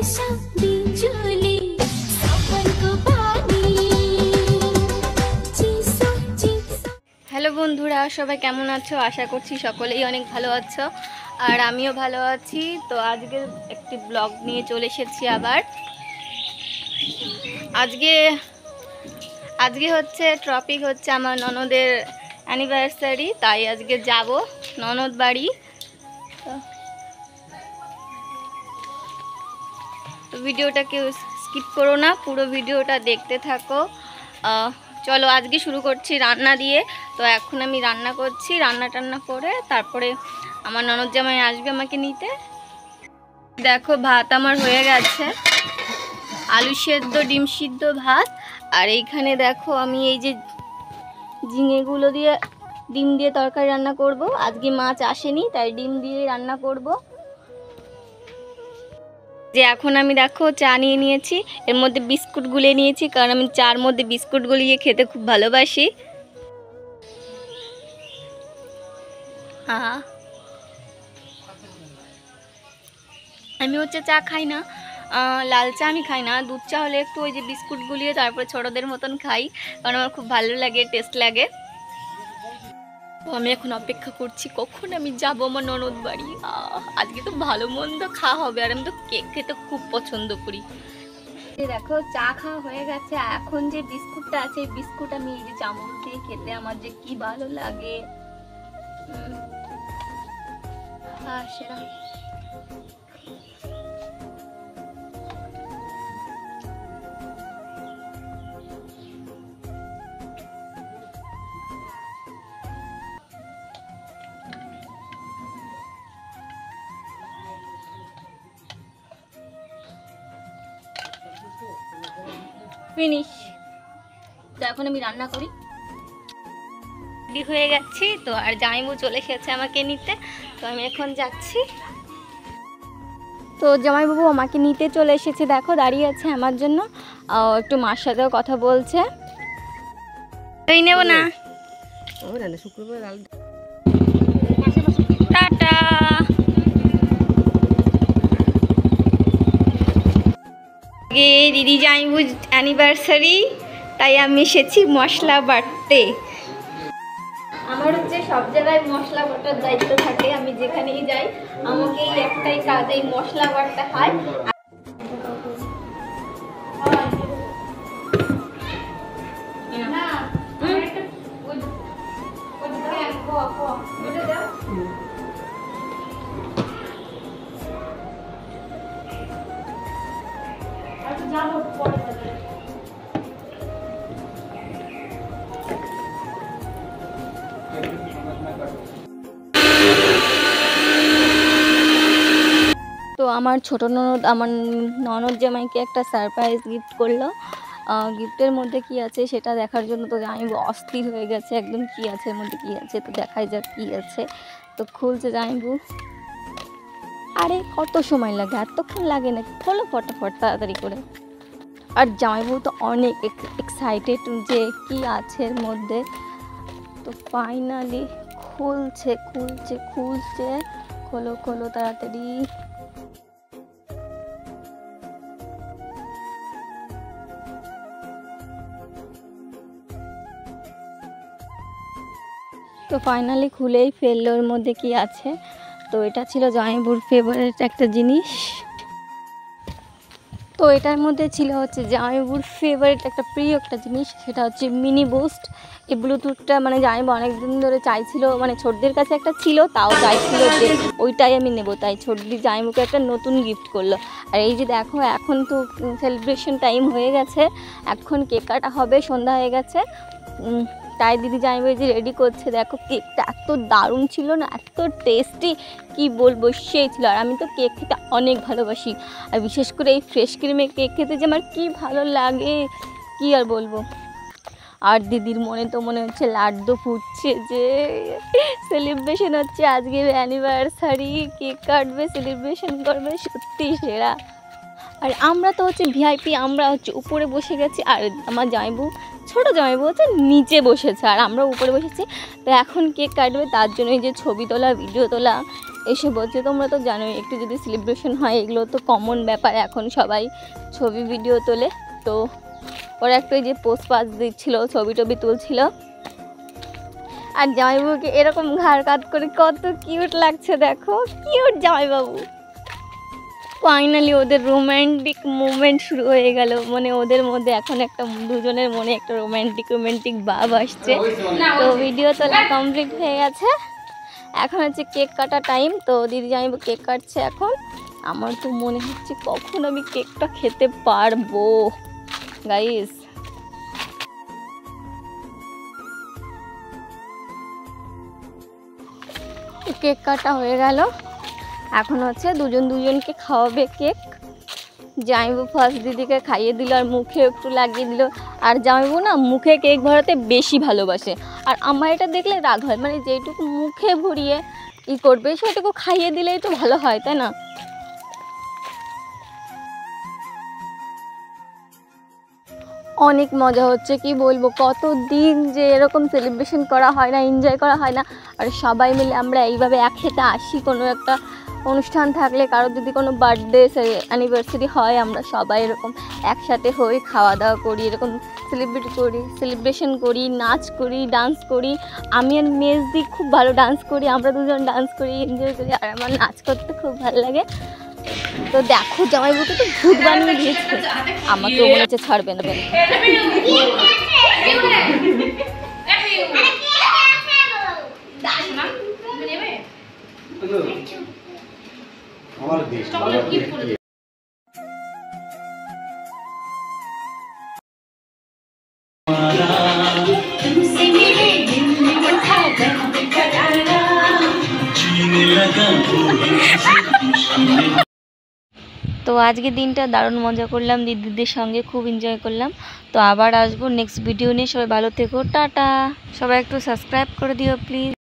Hello বন্ধুরা, সবাই কেমন আছো? আশা করছি সকলেই অনেক ভালো আছো, আর আমিও ভালো আছি। তো আজকে একটি ব্লগ নিয়ে চলে এসেছি আবার। আজকে হচ্ছে টপিক হচ্ছে আমার ননদের অ্যানিভার্সারি, তাই আজকে যাব ননদ বাড়ি। তো ভিডিওটা কেউ স্কিপ করো না, পুরো ভিডিওটা দেখতে থাকো। চলো আজকে শুরু করছি রান্না দিয়ে। তো এখন আমি রান্না করছি, রান্না করে তারপরে আমার ননদ জামাই আসবে আমাকে নিতে। দেখো ভাত আমার হয়ে গেছে, আলু সেদ্ধ ডিম সিদ্ধ ভাত। আর এইখানে দেখো আমি এই যে ঝিঙেগুলো দিয়ে ডিম দিয়ে তরকারি রান্না করব। আজকে মাছ আসেনি, তাই ডিম দিয়ে রান্না করব। যে এখন আমি দেখো চা নিয়ে নিয়েছি, এর মধ্যে বিস্কুট গুলিয়ে নিয়েছি, কারণ আমি চার মধ্যে বিস্কুট গুলিয়ে খেতে খুব ভালোবাসি। আমি হচ্ছে চা খাই না, লাল চা আমি খাই না। দুধ চা হলে একটু ওই যে বিস্কুট গুলিয়ে তারপরে ছোটদের মতন খাই, কারণ আমার খুব ভালো লাগে, টেস্ট লাগে। তো আমি এখন অপেক্ষা করছি কখন আমি যাবো আমার ননদ বাড়ি। আজকে তো ভালো মন্দ খাওয়া হবে, আর আমি তো কেক খেতে খুব পছন্দ করি। দেখো চা খাওয়া হয়ে গেছে, এখন যে বিস্কুটটা আছে এই বিস্কুট আমি এই যে চামচ দিয়ে খেতে আমার যে কি ভালো লাগে। সেরা ফিনিশ। তো এখন আমি রান্না করি, রেডি হয়ে গেছি। তো আর জামাইবাবু চলে এসেছে আমাকে নিতে, তো আমি এখন যাচ্ছি। তো জামাইবাবু আমাকে নিতে চলে এসেছে, দেখো দাঁড়িয়ে আছে আমার জন্য, একটু মার সাথেও কথা বলছে। তুই নেব না, টাটা। দিদি জামাইবাবু অ্যানিভার্সারি, তাই আমি এসেছি মশলা বাটতে। আমার হচ্ছে সব জায়গায় মশলা বাটার দায়িত্ব থাকে, আমি যেখানেই যাই আমাকে এই একটাই কাজ, এই মশলা বাটতে হয়। তো আমার ছোট ননদ আমার ননদ জামাইকে একটা সারপ্রাইজ গিফট করলো। গিফটের মধ্যে কি আছে সেটা দেখার জন্য তো জামাইবু অস্থির হয়ে গেছে একদম, কি আছে এর মধ্যে, কি আছে তো দেখাই যাক কি আছে। তো খুলছে জামাইবু। আরে কত সময় লাগে, এতক্ষণ লাগে না, খোলো ফটাফট তাড়াতাড়ি করে। আর জামাইবু তো অনেক এক্সাইটেড যে কি আছে এর মধ্যে। তো ফাইনালি খুলছে, খোলো তাড়াতাড়ি। তো ফাইনালি খুলেই ফেললো ওর মধ্যে কি আছে। তো এটা ছিল জামাইবুর ফেভারিট একটা জিনিস। তো এটার মধ্যে ছিল হচ্ছে জামাইবুর ফেভারিট একটা প্রিয় একটা জিনিস, সেটা হচ্ছে মিনি বুস্ট। এই ব্লুটুথটা মানে জামাইবু অনেকদিন ধরে চাইছিল, মানে ছোটদের কাছে একটা ছিল, তাও চাইছিল যে ওইটাই আমি নেব, তাই ছোটদি জামাইবুকে একটা নতুন গিফট করলো। আর এই যে দেখো এখন তো সেলিব্রেশন টাইম হয়ে গেছে, এখন কেক কাটা হবে, সন্ধ্যা হয়ে গেছে। তাই দিদি জামাইবু যে রেডি করছে। দেখো কেকটা এত দারুণ ছিল না, এত টেস্টি, কি বলবো, সেই ছিল। আর আমি তো কেক খেতে অনেক ভালোবাসি, আর বিশেষ করে এই ফ্রেশ ক্রিমে কেক খেতে যে আমার কী ভালো লাগে, কি আর বলবো। আর দিদির মনে তো মনে হচ্ছে লাড্ডু ফুটছে, যে সেলিব্রেশন হচ্ছে আজকে অ্যানিভার্সারি, কেক কাটবে, সেলিব্রেশন করবে, সত্যি সেরা। আর আমরা তো হচ্ছে ভিআইপি, আমরা হচ্ছে উপরে বসে গেছি, আর আমার জামাইবু ছোটো জামাইবু হচ্ছে নিচে বসেছে, আর আমরা উপরে বসেছি। তো এখন কেক কাটবে, তার জন্য এই যে ছবি তোলা, ভিডিও তোলা, এসব হচ্ছে, তোমরা তো জানোই একটু যদি সেলিব্রেশন হয় এগুলো তো কমন ব্যাপার, এখন সবাই ছবি ভিডিও তোলে। তো ওরা একটা যে পোস্ট পাস দিচ্ছিলো, ছবি টবি তুলছিল, আর জামাইবাবুকে এরকম ঘাড় কাত করে কত কিউট লাগছে, দেখো কিউট জামাইবাবু। ফাইনালি ওদের রোম্যান্টিক মুভমেন্ট শুরু হয়ে গেল, মানে ওদের মধ্যে এখন একটা দুজনের মনে একটা রোম্যান্টিক ভাব আসছে। তো ভিডিও তোলা কমপ্লিট হয়ে গেছে, এখন হচ্ছে কেক কাটা টাইম। তো দিদি জামাইবাবু কেক কাটছে এখন। আমার তো মনে হচ্ছে কখন আমি কেকটা খেতে পারবো গাইস। কেক কাটা হয়ে গেল, এখন হচ্ছে দুজনকে খাওয়াবে কেক। জামাইবাবু ফার্স্ট দিদিকে খাইয়ে দিল আর মুখে একটু লাগিয়ে দিল। আর জামাইবাবু না মুখে কেক ভরাতে বেশি ভালোবাসে, আর আমার এটা দেখলে রাগ হয়, মানে যেটুকু মুখে ভরিয়ে করবে সেটুকু খাইয়ে দিলেই তো ভালো হয়, তাই না? অনেক মজা হচ্ছে, কি বলবো, কত দিন যে এরকম সেলিব্রেশন করা হয় না, এনজয় করা হয় না। আর সবাই মিলে আমরা এইভাবে একসাথে আসি, কোনো একটা অনুষ্ঠান থাকলে, কারোর যদি কোনো বার্থডে অ্যানিভার্সারি হয়, আমরা সবাই এরকম একসাথে হই, খাওয়া দাওয়া করি, এরকম সেলিব্রেশন করি, নাচ করি, ডান্স করি। আমি আর মেজদি খুব ভালো ডান্স করি, আমরা দুজন ডান্স করি, এনজয় করি, আর আমার নাচ করতে খুব ভালো লাগে। তো দেখো জামাইবাবুকে তো ভূত বানিয়ে দিয়েছে, আমাকেও মনে হচ্ছে ছাড়বে না। তো আজকে দিনটা দারুণ মজা করলাম, দিদিদের সঙ্গে খুব এনজয় করলাম। তো আবার আসবো নেক্সট ভিডিও নিয়ে, সবাই ভালো থেকো, টাটা। সবাই একটু সাবস্ক্রাইব করে দিও প্লিজ।